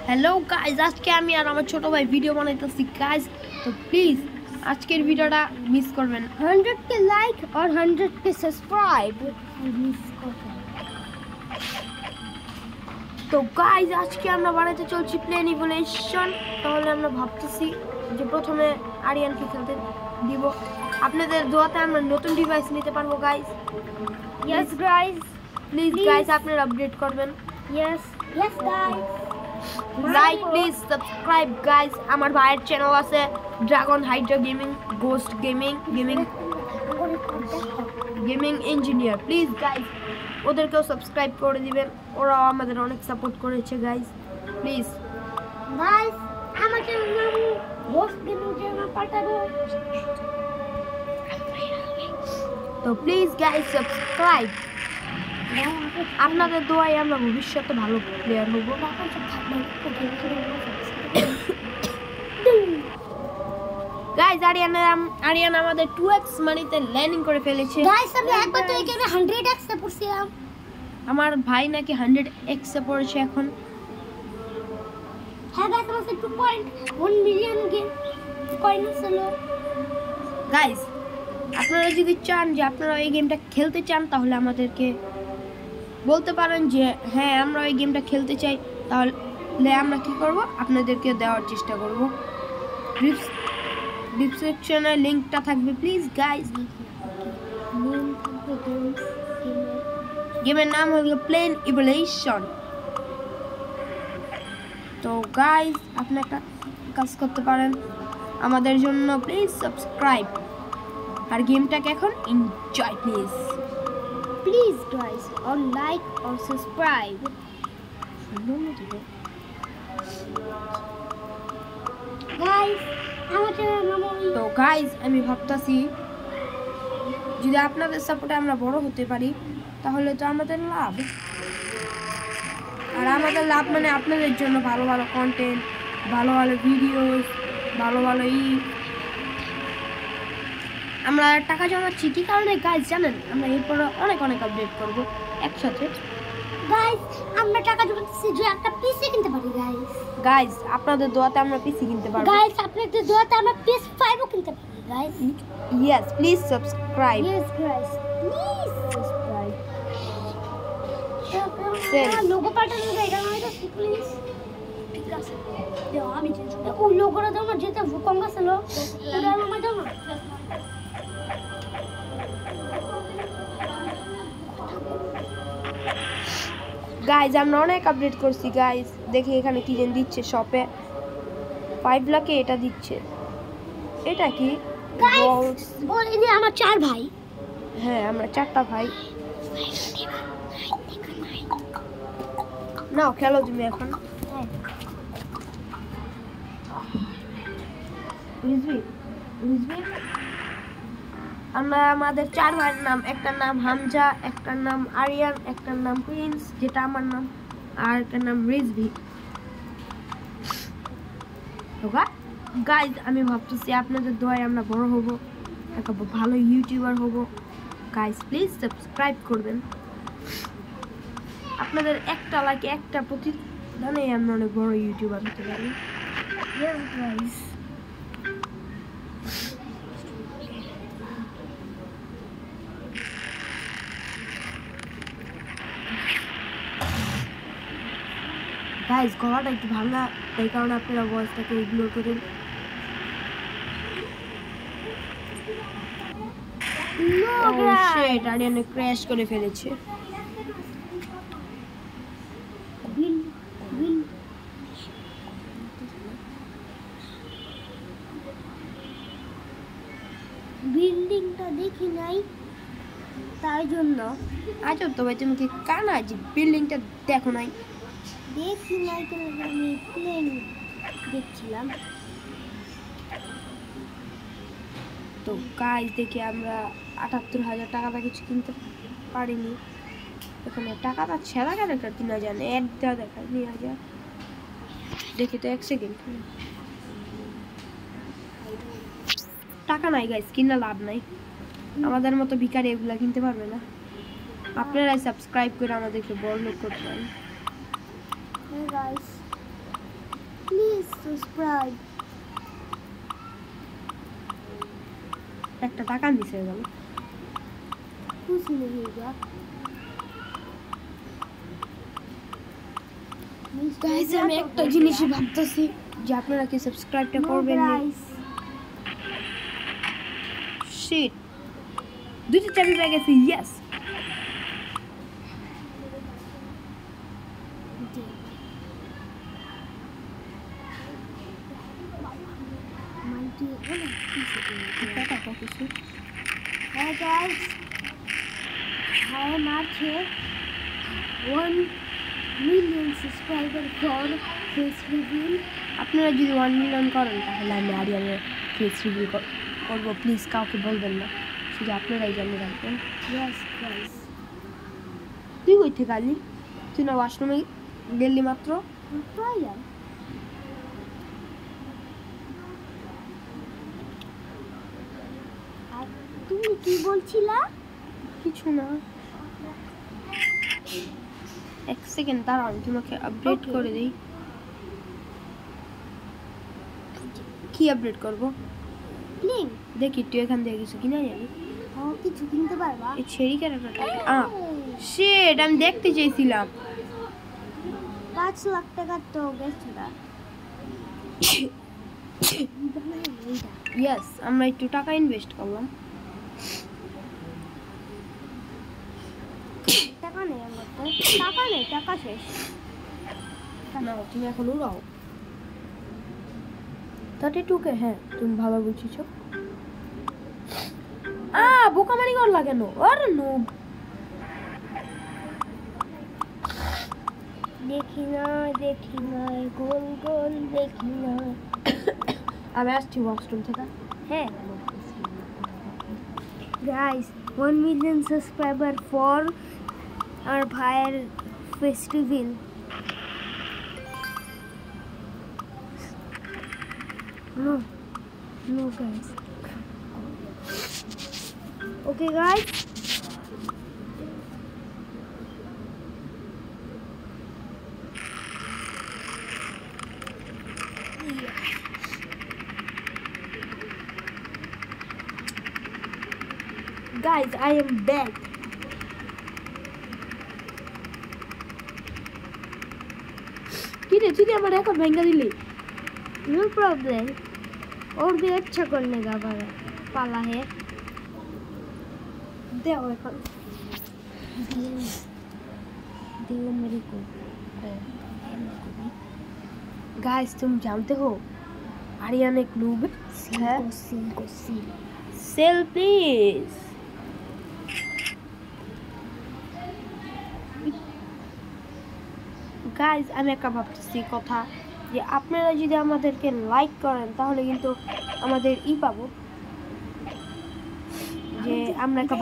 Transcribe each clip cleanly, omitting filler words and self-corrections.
Hello guys, आज के আমি আর আমার ছোট ভাই ভিডিও বানাইতেছি গাইস। তো প্লিজ আজকের ভিডিওটা মিস করবেন 100 के लाइक और 100 के सब्सक्राइब मिस করবেন। তো গাইস আজকে আমরা বানাইতে চলছি প্লেন ইভলিউশন। তাহলে আমরা ভাবতেছি যে প্রথমে আরিয়ানকে খেলতে দিব। আপনাদের দোয়াতে আমরা নতুন ডিভাইস নিতে পারবো guys. Yes guys, please guys আপনারা আপডেট করবেন। Yes yes guys, like please subscribe guys. আমার ভাইয়ের চ্যানেল আছে dragon Hydra gaming, ghost gaming engineer. Please guys ওদেরকেও সাবস্ক্রাইব করে দিবেন, ওরাও আমাদের অনেক সাপোর্ট করেছে গাইস। প্লিজ गाइस আমাকে নাম গোস্ট গেমিং চ্যানেল পাঠাবো। তো প্লিজ গাইস সাবস্ক্রাইব। আপনাদের দোয়ায় আমরা ভবিষ্যতে ভালো প্লেয়ার হব। গাইস আরিয়ান আমাদের 2x মানিতে ল্যান্ডিং করে ফেলেছে। गाइस আমি একবার তো এই গেমে 100x এ পড়ছিলাম। আমার ভাই নাকি 100x এ পড়েছে এখন। হ্যাঁ গাইস আমার 2.1 মিলিয়ন গেম কয়েন ছিল। গাইস আপনারা যদি চান যে আপনারা এই গেমটা খেলতে চান তাহলে আমাদেরকে বলতে পারেন যে হ্যাঁ আমরা এই গেমটা খেলতে চাই, তাহলে আমরা কি করব আপনাদেরকে দেওয়ার চেষ্টা করব। ডিসক্রিপশনে লিংকটা থাকবে প্লিজ গাইস। গেমের নাম হলো প্লেন ইভলিউশন। তো গাইস আপনি একটা কাজ করতে পারেন আমাদের জন্য, প্লিজ সাবস্ক্রাইব আর গেমটাকে এখন enjoy please. Please guys, or like or subscribe. Guys, আমাদের নাম তো গাইস আমি ভাবতাছি যদি আপনাদের সাপোর্টে আমরা বড় হতে পারি তাহলে তো আমাদের লাভ। আর আমাদের লাভ মানে আপনাদের জন্য ভালো ভালো কন্টেন্ট, ভালো ভালো ভিডিওস, ভালো ভালো আমরা টাকা জমাচ্ছি কি কারণে গাইস জানেন? আমরা এরপরে অনেক আপডেট করব একসাথে। গাইস আমরা টাকা জমাচ্ছি যে একটা পিসি কিনতে পারি গাইস। গাইস আপনাদের দোয়াতে আমরা পিসি কিনতে পারবো। গাইস আপনাদের দোয়াতে আমরা PS5 ও কিনতে পারি guys. Yes please subscribe. Yes guys, please subscribe. Send. Logo পাঠানো যায় এটা নয় তো প্লিজ। ঠিক আছে দাও আমি চেঞ্জ করব। ওই লোগোটা দাও না যেটা ভূকম্প ছিল ওটা আমার দাও না। গাইজ আমরা অনেক আপডেট করছি গাইজ। দেখি এখানে কি যেন দিচ্ছে শপে 5 লাখে এটা দিচ্ছে। এটা কি গাইস বলি যে আমার 4 ভাই। হ্যাঁ আমরা 4টা ভাই। নাও খেলো তুমি এখন। বুঝবি আমরা আমাদের 4 ভাইয়ের নাম, একটার নাম হামজা, একটার নাম আরিয়ান, একটার নাম প্রিন্স যেটা আমার নাম, আর একটার নাম রিজভি। তো গাইজ আমি ভাবতেছি আপনাদের দোয়ায় আমরা বড় হব, একটা ভালো ইউটিউবার হব। গাইজ প্লিজ সাবস্ক্রাইব করবেন। আপনাদের একটা লাইক, একটা প্রতিদানে আমরা অনেক বড় ইউটিউবার হতে পারি। Yes guys. গাইজ গলাটা একটু ভাঙা, এই কারণে আপনারা ভয়েসটাকে ইগনোর করেন। No guys. শিট আরিয়ানে ক্র্যাশ করে ফেলেছে। বিল্ডিংটা দেখি নাই তাই জন্য। আচ্ছা তো ভাই তুমি কি কানা যে বিল্ডিংটা দেখো নাই? দেখি নাই তো আমি প্লেন দেখছিলাম। তো গাইজ দেখি আমরা ৭৮,০০০ টাকাটা কিছু কিনতে পারিনি। এখানে টাকাটা ছেঁড়া ক্যারেক্টার কিনা জানে অ্যাড দেওয়া দেখা নিয়ে যা দেখি তো 1 সেকেন্ড। টাকা নাই গাইজ, কিনা লাভ নাই। আমাদের মতো ভিখারি এগুলা কিনতে পারবে না। আপনারাই সাবস্ক্রাইব করে আমাদেরকে বড় লোক করতে পারেন। Hey guys. সাবস্ক্রাইব। একটা টাকা মিস হয়ে গেল। খুশি হয়ে যা। গাইস আমি একটা জিনিসই ভাবতেছি যে আপনারা কি সাবস্ক্রাইবটা করবেন না। শিট, দুইটা চাবি পেয়ে গেছি। Yes, Hey guys, I am Archie. 1 million subscriber for face reveal. আপনারা যদি 1 মিলিয়ন করেন তাহলে আমি আরিয়ানের ফেস রিভিউ করবো। প্লিজ কাউকে বলবেন না, শুধু আপনারাই জানে রাখবেন। Yes guys. তুই কই থেকে আলি? তুই না ওয়াশরুমে গেলি মাত্র? Trial. আর তুমি কি বলছিলা? কিছু না, এক সেকেন্ড দাঁড়াও, আমি তোমাকে আপডেট Okay. করে দিই। কি আপডেট করব? প্লিং। দেখি তুই এখান থেকে কিছু কিনা জানি। ও কিছু কিনতে পারবা? এই ছেড়ি ক্যারেক্টারটা শিট, আমি দেখতে চাইছিলাম। 5 লাখ টাকা তো গেছে না। ইয়েস, আমরা একটু টাকা ইনভেস্ট করলাম। টাকা নেই আমার তো। টাকা নেই, টাকা শেষ। না, তুমি এখন উড়াও 32K। হ্যাঁ, তুমি ভালো বুঝেছো। বোকামারি কর লাগানো। আরে নো, দেখি না গোল গোল দেখি না। আমি আসছি ওয়াশরুম থেকে। হ্যাঁ গাইস, 1 মিলিয়ন সাবস্ক্রাইবার ফর আর ভাইয়ের festival. No guys. Okay guys. Guys, I am back. কি রে, তুই আমার রেকর্ড ভেঙে দিলি। No problem. और भी अच्छा करने का पाला है। দেও এখন। दियो मेरे को। गाइस, तुम जानते हो आर्यन एक नूब है। सिंको सेल प्लीज। গাইজ আমি একটা ভাবতেছি কথা, যে আপনারা যদি আমাদেরকে লাইক করেন তাহলে কিন্তু আমাদের পাবো, যে আমরা একটা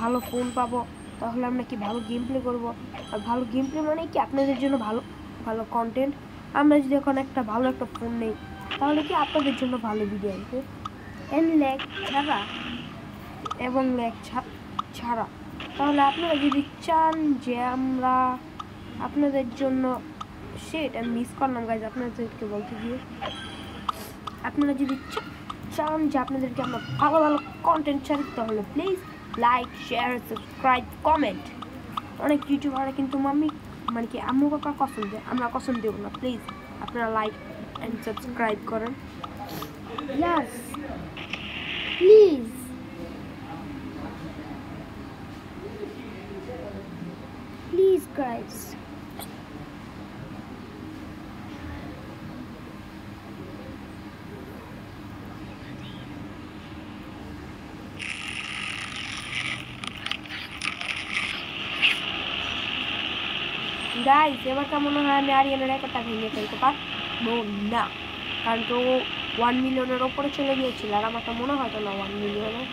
ভালো ফোন পাবো। তাহলে আমরা কি ভালো গেম প্লে করবো। আর ভালো গেম প্লে মানে কি আপনাদের জন্য ভালো ভালো কন্টেন্ট। আমরা যদি এখন একটা ভালো একটা ফোন নেই তাহলে কি আপনাদের জন্য ভালো ভিডিও আসবে। ল্যাগ ছাড়া এবং ল্যাগ ছাড়া। তাহলে আপনারা যদি চান যে আমরা আপনাদের জন্য, সেটা মিস করলাম গাইজ আপনাদেরকে বলতে গিয়ে, আপনারা যদি চান যে আপনাদেরকে আমরা ভালো ভালো কন্টেন্ট ছাড়ি তাহলে please like, share, subscribe, comment. অনেক ইউটিউবাররা কিন্তু মানে কি আম্মু কাকা কসম দেয়, আমরা কসম দেবো না। প্লিজ আপনারা লাইক অ্যান্ড সাবস্ক্রাইব করেন। Yes. Please. Please guys. Guys এবার কেমন হয় আমি আরিয়ানের রেকর্ডটা ভেঙে ফেলতে পারবো না, কারণ তো 1 মিলিয়নের ওপরে চলে গিয়েছিল, আর আমার তো মনে হয়তো না 1 মিলিয়নে।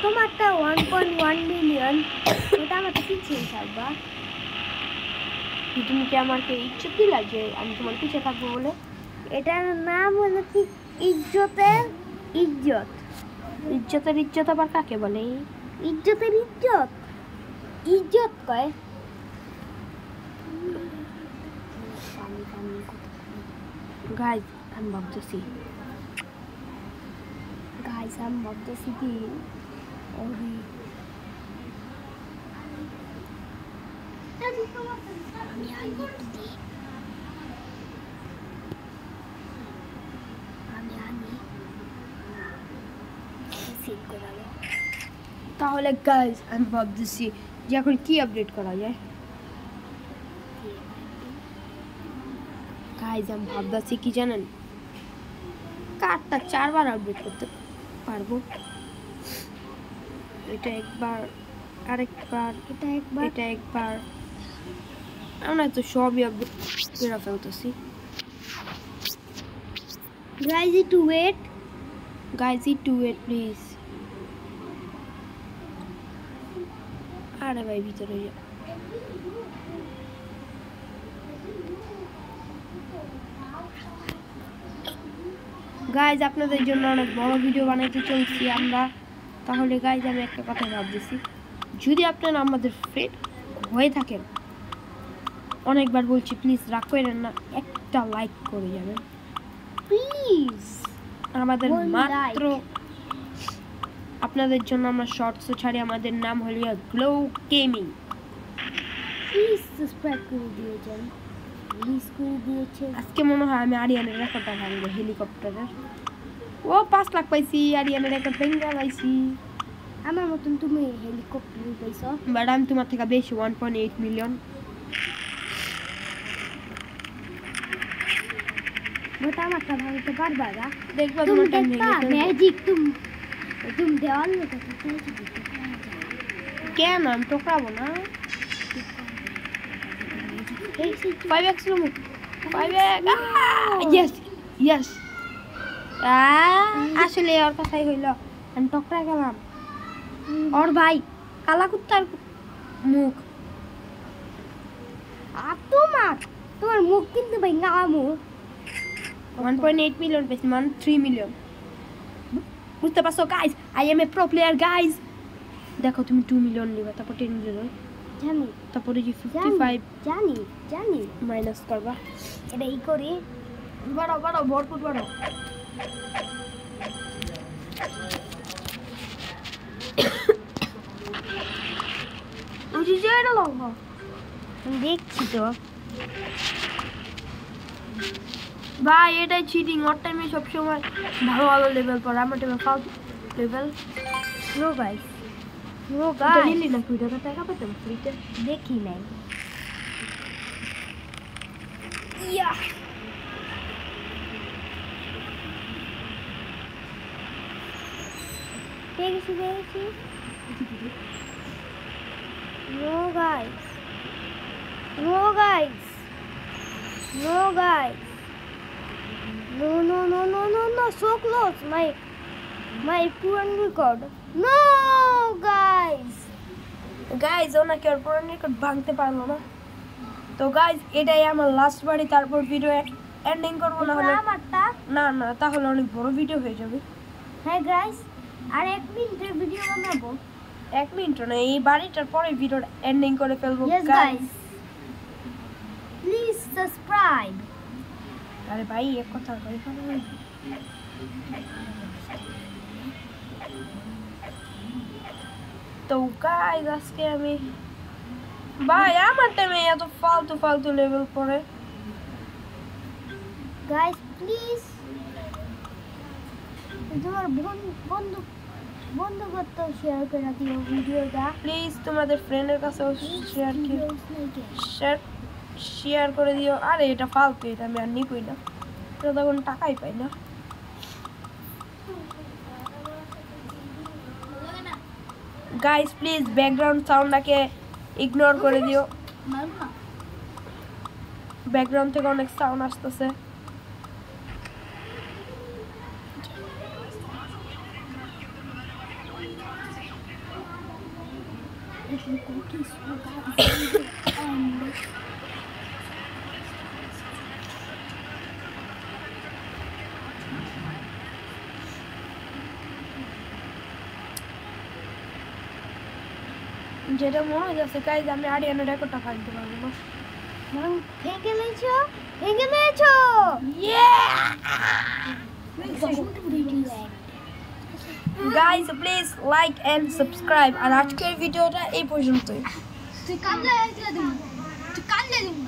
তোমারটা 1.1 মিলিয়ন, ওটা আমাকে পিছিয়ে থাকবা। তুমি কি আমাকে ইজ্জত দিলা যে আমি তোমার পিছিয়ে থাকবো বলে? এটার নাম হলো কি ইজ্জতের ইজ্জত। ইজ্জতের ইজ্জত আবার কাকে বলে? ইজ্জতের ইজ্জত, ইজ্জত কয়। গাইজ আমি ভাবতেছি কি ওরে আমি আনি সেভ করালো। তাহলে গাইজ আমি ভাবতেছি যে এখন কি আপডেট করা যায়। গাইজ আমি ভাবতেছি কি জানেন, কার্ডটা 4 বার আপডেট করতে পারবো। এটা একবার, আরেকবার, এটা একবার, আমরা তো সবই আপডেট করে ফেলতেছি। গাইজ একটু ওয়েট প্লিজ। আরে ভাই ভিতরে যা। গাইজ আপনাদের জন্য অনেক বড় ভিডিও বানাইতে চলছি আমরা। তাহলে গাইজ আমি একটা কথা ভাবতেছি, যদি আপনারা আমাদের ফ্রেন্ড হয়ে থাকেন, অনেকবার বলছি প্লিজ রাগ করেন না, একটা লাইক করে যাবেন প্লিজ। আমাদের One মাত্র আপনাদের জন্য আমরা শর্টসও ছাড়ি। আমাদের নাম হলো গ্লো গেমিং। প্লিজ সাবস্ক্রাইব করে দিয়েছেন, প্লিজ করে দিয়েছেন। আজকে মনে হয় আমি আরিয়ানের রেকর্ডটা ভাঙবো হেলিকপ্টারের। ও 5 লাখ পাইছি, আরিয়ানের রেকর্ড ভেঙে পাইছি। আমার মতন তুমি হেলিকপ্টার পাইছো, বাট আমি তোমার থেকে বেশি 1.8 মিলিয়ন। বাট আমারটা ভাঙতে পারবা না। দেখবা তুমি তোমারটা দেখবা ভেঙে ম্যাজিক, তুমি দেওয়াল মতো কেন আমি টোকরাবো না। 5x লুমু 5x ইয়েস আসলে ওর কথাই হইল, আমি টকরা গেলাম। ওর ভাই কালা কুত্তার মুখ। আর তোমার মুখ কিন্তু ভেঙা মুখ। 1.8 মিলিয়ন পেয়েছি, মানে 3 মিলিয়ন। বুঝতে পারছো guys, I M A pro player guys. দেখো তুমি 2 মিলিয়ন নিবা, তারপর 10 মিলিয়ন, জানি তারপরে যে 55 জানি মাইনাস করবা। এটা এই করি, বড় ভরপুর বড়। আমি দেখছি তো ভাই, এটাই চিটিং। ওর টাইমে সবসময় ভালো ভালো লেভেল পড়ে, আমার টাইমে ফালতু লেভেল। নো গাইস নিলি না 2 টাকা পেতাম ফ্রিতে। দেখি নাই। ইয়া দেখছি no guys no so close my current record no guys ওনাকে ওর পুরো রেকর্ড ভাঙতে পারলো না। তো গাইজ এটাই আমার লাস্ট বাড়ি, তারপর ভিডিও এন্ডিং করবো। না হলে আমারটা না তাহলে অনেক বড় ভিডিও হয়ে যাবে। হ্যাঁ গাইস, আর 1 মিনিটের ভিডিও বানাবো। 1 মিনিট না, এই বাড়িটার পরে ভিডিও এন্ডিং করে ফেলবো। Yes guys, please subscribe. আরে ভাই এক কথা কই ফেলো। তো গাইজ আজকে আমি ভাই আমার টাইমে এত ফালতু লেভেল পড়ে। Guys please তোমার বন্ধু করতে শেয়ার করে দিও ভিডিওটা। প্লিজ তোমাদের ফ্রেন্ডের কাছে শেয়ার করে দিও। আরে এটা ফালতু, এটা আমি আর নিবই না, এটা তখন টাকাই পাই না। গাইস প্লিজ ব্যাকগ্রাউন্ড সাউন্ডটাকে ইগনোর করে দিও, ব্যাকগ্রাউন্ড থেকে অনেক সাউন্ড আসতেছে। যেটা মনে হচ্ছে গাইজ আমি আরিয়ানের রেকর্ডটা ভাঙতে পারবো না। ভেঙে গেলেছো ভেঙে দিয়েছো guys please like and subscribe আর আজকের ভিডিওটা এই পর্যন্তই তুই কান্দলে দিবি তুই কান্দলে দিবি